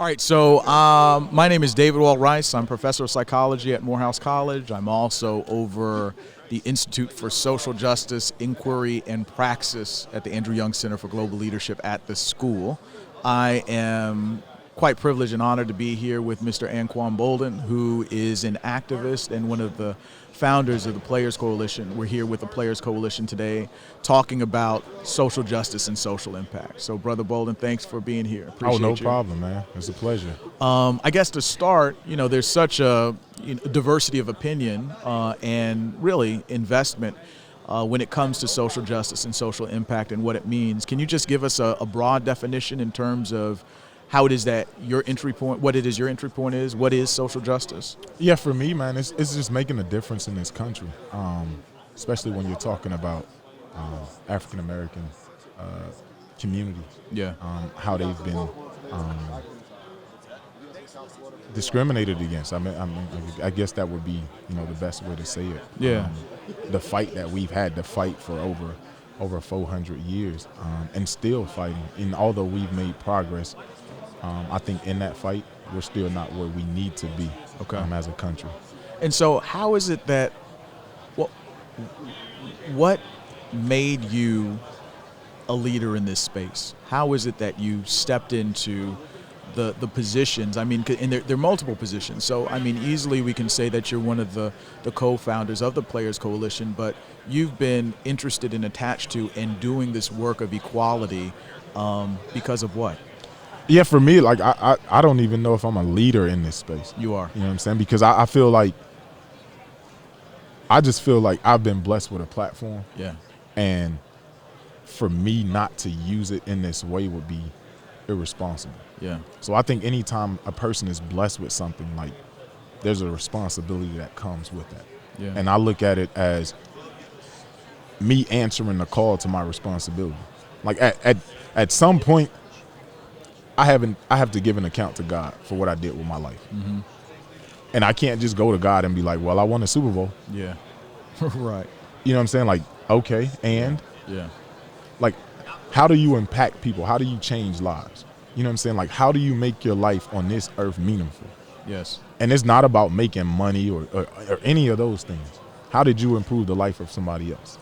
All right, so my name is David Walt Rice. I'm professor of psychology at Morehouse College. I'm also over the Institute for Social Justice, Inquiry, and Praxis at the Andrew Young Center for Global Leadership at the school. I am quite privileged and honored to be here with Mr. Anquan Boldin, who is an activist and one of the founders of the Players Coalition. We're here with the Players Coalition today talking about social justice and social impact. So, Brother Boldin, thanks for being here. Appreciate no you. problem, man. It's a pleasure. I guess to start, there's such a diversity of opinion and really investment when it comes to social justice and social impact and what it means. Can you just give us a broad definition in terms of how it is that your entry point, what it is your entry point is, what is social justice? Yeah, for me, man, it's just making a difference in this country, especially when you're talking about African-American community. Yeah. How they've been discriminated against. I guess that would be, the best way to say it. Yeah. The fight that we've had to fight for over 400 years and still fighting. And although we've made progress, I think in that fight, we're still not where we need to be as a country. And so how is it that, what made you a leader in this space? How is it that you stepped into the positions? I mean, and there are multiple positions. So, I mean, easily we can say that you're one of the co-founders of the Players Coalition, but you've been interested and attached to and doing this work of equality because of what? Yeah, for me, like I don't even know if I'm a leader in this space. You are. You know what I'm saying? Because I just feel like I've been blessed with a platform. Yeah. And for me not to use it in this way would be irresponsible. Yeah. So I think anytime a person is blessed with something, like there's a responsibility that comes with that. Yeah. And I look at it as me answering the call to my responsibility. Like at some point, I have to give an account to God for what I did with my life. Mm-hmm. And I can't just go to God and be like, well, I won a Super Bowl. Yeah. Right. You know what I'm saying? Like, okay, and? Yeah. Like, how do you impact people? How do you change lives? You know what I'm saying? Like, how do you make your life on this earth meaningful? Yes. And it's not about making money or any of those things. How did you improve the life of somebody else?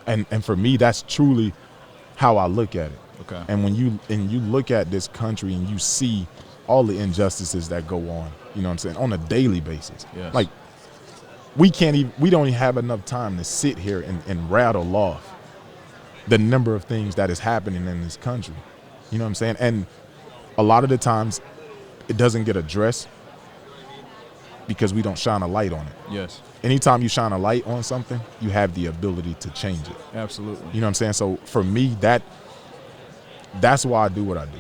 And for me, that's truly how I look at it. Okay. And when you look at this country and you see all the injustices that go on, you know what I'm saying, on a daily basis. Yes. Like we don't even have enough time to sit here and rattle off the number of things that is happening in this country. You know what I'm saying? And a lot of the times it doesn't get addressed because we don't shine a light on it. Yes. Anytime you shine a light on something, you have the ability to change it. Absolutely. You know what I'm saying? So for me, that's why I do what I do.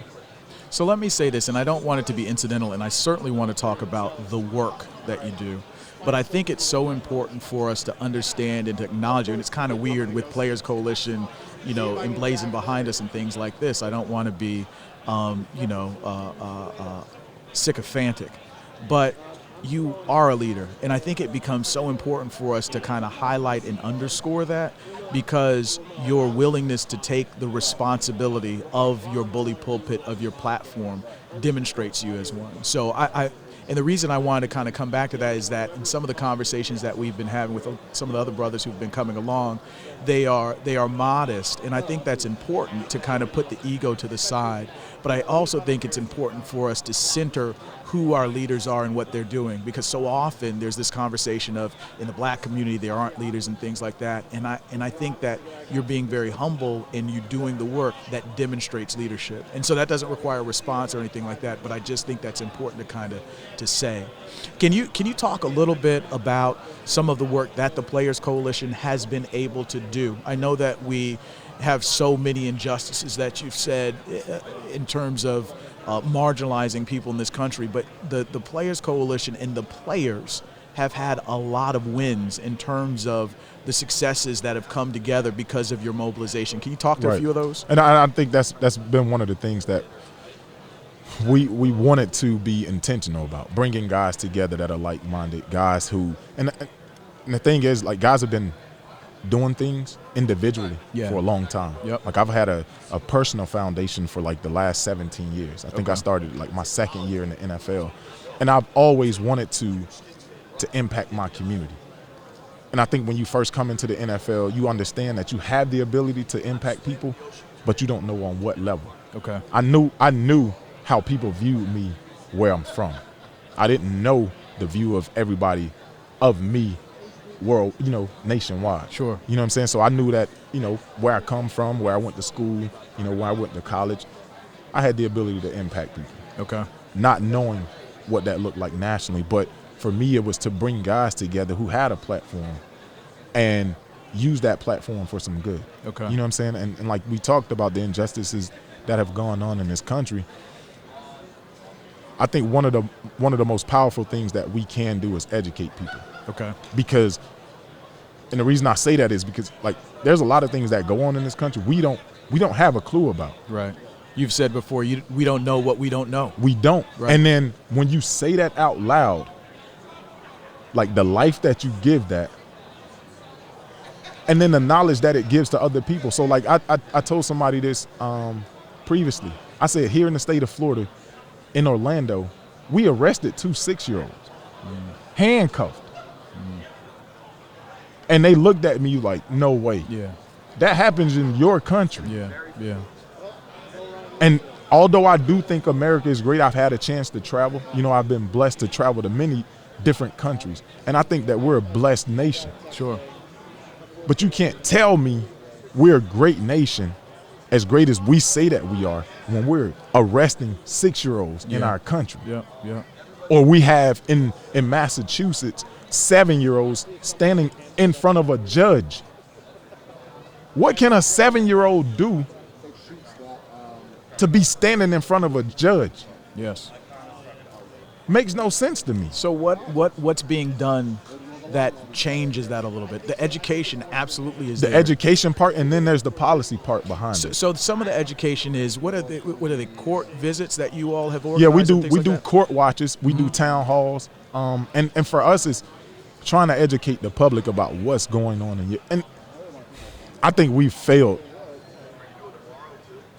So let me say this, and I don't want it to be incidental, and I certainly want to talk about the work that you do. But I think it's so important for us to understand and to acknowledge it. And it's kind of weird with Players Coalition, emblazoned behind us and things like this. I don't want to be, sycophantic. But you are a leader, and I think it becomes so important for us to kind of highlight and underscore that, because your willingness to take the responsibility of your bully pulpit, of your platform, demonstrates you as one. So and the reason I wanted to kind of come back to that is that in some of the conversations that we've been having with some of the other brothers who've been coming along, they are modest, and I think that's important to kind of put the ego to the side. But I also think it's important for us to center who our leaders are and what they're doing, because so often there's this conversation of in the black community there aren't leaders and things like that, and I think that you're being very humble and you doing the work that demonstrates leadership. And so that doesn't require a response or anything like that, but I just think that's important to kind of to say. Can you talk a little bit about some of the work that the Players Coalition has been able to do? I know that we have so many injustices that you've said in terms of marginalizing people in this country, but the Players Coalition and the players have had a lot of wins in terms of the successes that have come together because of your mobilization. Can you talk to a few of those? And I think that's been one of the things that we wanted to be intentional about, bringing guys together that are like-minded, guys who, and the thing is, like, guys have been doing things individually Yeah. for a long time. Yep. Like I've had a personal foundation for like the last 17 years. I think I started like my second year in the NFL. And I've always wanted to impact my community. And I think when you first come into the NFL, you understand that you have the ability to impact people, but you don't know on what level. Okay. I knew how people viewed me where I'm from. I didn't know the view of everybody of me nationwide. Sure. You know what I'm saying? So I knew that, where I come from, where I went to school, where I went to college, I had the ability to impact people. Okay. Not knowing what that looked like nationally. But for me, it was to bring guys together who had a platform and use that platform for some good. Okay. You know what I'm saying? And like we talked about the injustices that have gone on in this country. I think one of the most powerful things that we can do is educate people. Okay. Because, and the reason I say that is because like there's a lot of things that go on in this country we don't have a clue about. Right. You've said before, we don't know what we don't know. We don't. Right. And then when you say that out loud, like the life that you give that, and then the knowledge that it gives to other people. So like I told somebody this previously. I said here in the state of Florida, in Orlando, we arrested 2 6-year-olds, handcuffed. And they looked at me like, no way. Yeah. That happens in your country. Yeah. Yeah. And although I do think America is great, I've had a chance to travel. I've been blessed to travel to many different countries. And I think that we're a blessed nation. Sure. But you can't tell me we're a great nation, as great as we say that we are, when we're arresting 6-year-olds in our country. Yeah. Yeah. Or we have in Massachusetts 7-year-olds standing in front of a judge. What can a 7-year-old do to be standing in front of a judge? Yes. Makes no sense to me. So what's being done that changes that a little bit? The education absolutely is the there. Education part, and then there's the policy part behind it. So some of the education is what are the court visits that you all have organized? Yeah, we do court watches, we do town halls, and for us it's trying to educate the public about what's going on and I think we've failed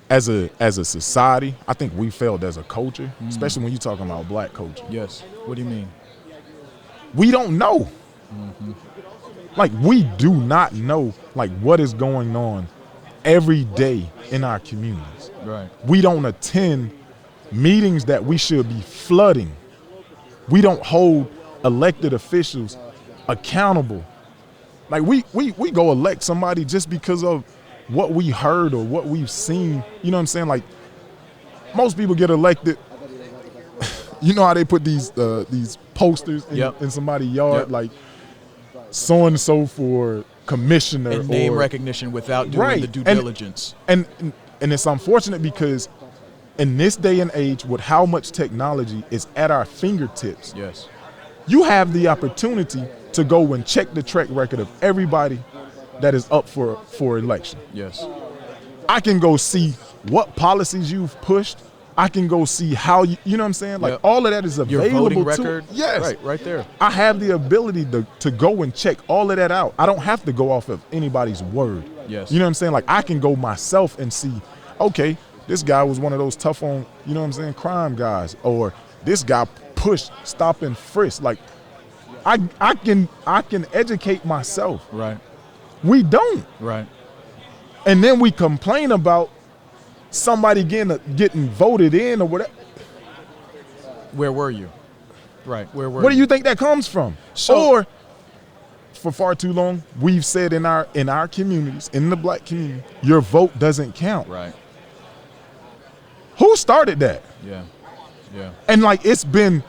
as a society. I think we failed as a culture, especially when you're talking about black culture. Yes. What do you mean? We don't know. Like we do not know like what is going on every day in our communities. Right. We don't attend meetings that we should be flooding. We don't hold elected officials accountable. Like we go elect somebody just because of what we heard or what we've seen. You know what I'm saying? Like most people get elected. You know how they put these posters in somebody's yard, like so and so for commissioner and name or recognition without doing the due diligence. And it's unfortunate because in this day and age, with how much technology is at our fingertips, yes, you have the opportunity to go and check the track record of everybody that is up for election. Yes. I can go see what policies you've pushed. I can go see how you know what I'm saying? Like all of that is available. Your voting record. Yes. Right there. I have the ability to go and check all of that out. I don't have to go off of anybody's word. Yes. You know what I'm saying? Like I can go myself and see, okay, this guy was one of those tough on, you know what I'm saying, crime guys, or this guy pushed stop and frisk. Like I can educate myself. Right. We don't. Right. And then we complain about somebody getting voted in or whatever. Where were you? Right. Where were you? Where do you think that comes from? So, or for far too long, we've said in our communities, in the black community, your vote doesn't count. Right. Who started that? Yeah. Yeah. And like it's been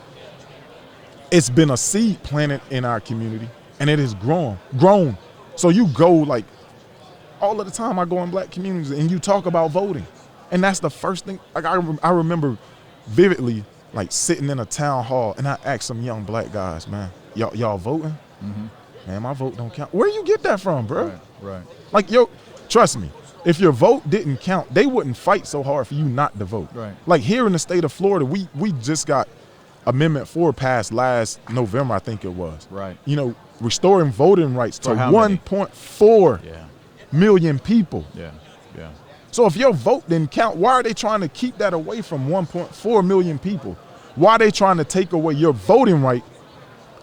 a seed planted in our community and it has grown. So you go like all of the time I go in black communities and you talk about voting. And that's the first thing. Like I remember vividly like sitting in a town hall and I asked some young black guys, man, y'all voting? Mm-hmm. Man, my vote don't count. Where you get that from, bro? Right. Like, trust me, if your vote didn't count, they wouldn't fight so hard for you not to vote. Right. Like here in the state of Florida, we just got Amendment 4 passed last November, I think it was. Right. You know, restoring voting rights to For how many? 1.4 Yeah. million people. Yeah. Yeah. So if your vote didn't count, why are they trying to keep that away from 1.4 million people? Why are they trying to take away your voting right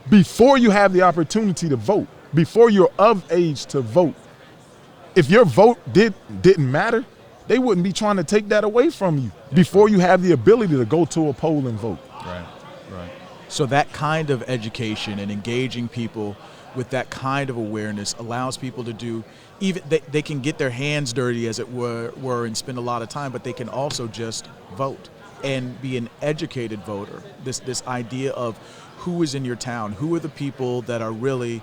before you have the opportunity to vote, before you're of age to vote? If your vote didn't matter, they wouldn't be trying to take that away from you before you have the ability to go to a poll and vote. Right. Right. So that kind of education and engaging people with that kind of awareness allows people to do, even they can get their hands dirty, as it were, and spend a lot of time, but they can also just vote and be an educated voter. This idea of who is in your town, who are the people that are really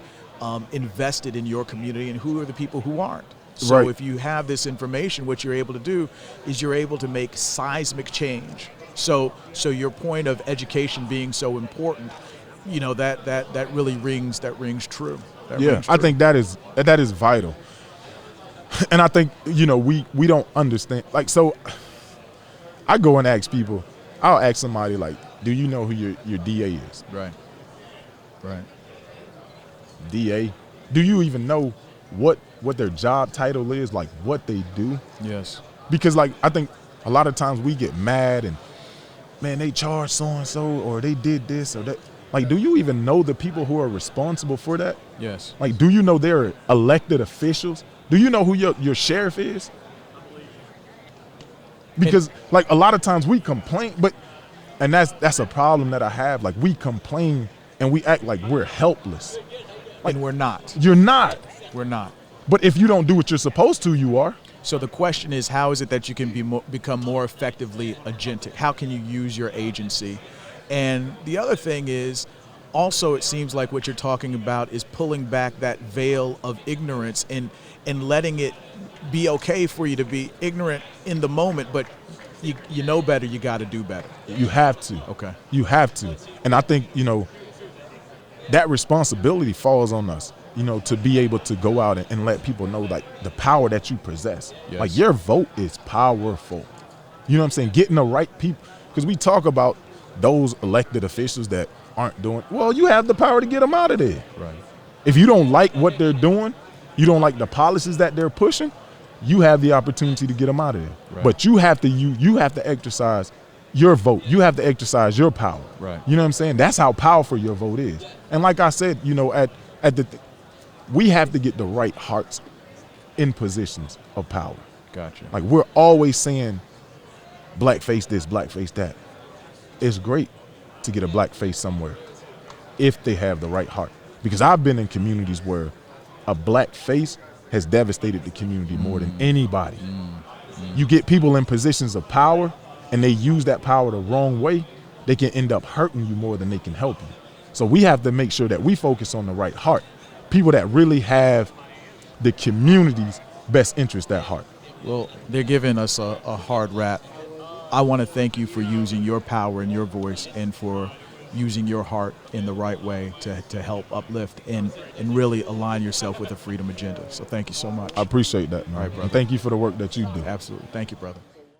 invested in your community, and who are the people who aren't. So Right. if you have this information, what you're able to do is you're able to make seismic change. So your point of education being so important, you know, that really rings true. That rings I true. think that is vital. And I think, you know, we don't understand. Like, so I go and ask people, I'll ask somebody like, do you know who your DA is? Right. Right. DA? Do you even know what their job title is, like what they do? Yes. Because like I think a lot of times we get mad and, man, they charged so-and-so or they did this or that. Like, do you even know the people who are responsible for that? Yes. Like, do you know they're elected officials? Do you know who your sheriff is? Because like a lot of times we complain, and that's a problem that I have. Like, we complain and we act like we're helpless. And we're not. You're not. We're not. But if you don't do what you're supposed to, you are. So the question is, how is it that you can become more effectively agentic? How can you use your agency? And the other thing is, also it seems like what you're talking about is pulling back that veil of ignorance and letting it be okay for you to be ignorant in the moment, but you know better, you got to do better. You have to. Okay. You have to. And I think, you know, that responsibility falls on us, you know, to be able to go out and let people know, like, the power that you possess. Yes. Like, your vote is powerful. You know what I'm saying? Getting the right people. Because we talk about those elected officials that aren't doing, well, you have the power to get them out of there. Right. If you don't like what they're doing, you don't like the policies that they're pushing, you have the opportunity to get them out of there. Right. But you have to exercise your vote. You have to exercise your power. Right. You know what I'm saying? That's how powerful your vote is. And like I said, you know, we have to get the right hearts in positions of power. Gotcha. Like, we're always saying blackface this, blackface that. It's great to get a black face somewhere if they have the right heart. Because I've been in communities where a black face has devastated the community more than anybody. You get people in positions of power and they use that power the wrong way, they can end up hurting you more than they can help you. So we have to make sure that we focus on the right heart. People that really have the community's best interest at heart. Well, they're giving us a hard rap. I want to thank you for using your power and your voice and for using your heart in the right way to help uplift and really align yourself with the freedom agenda. So thank you so much. I appreciate that, man. All right, brother. And thank you for the work that you do. Absolutely. Thank you, brother.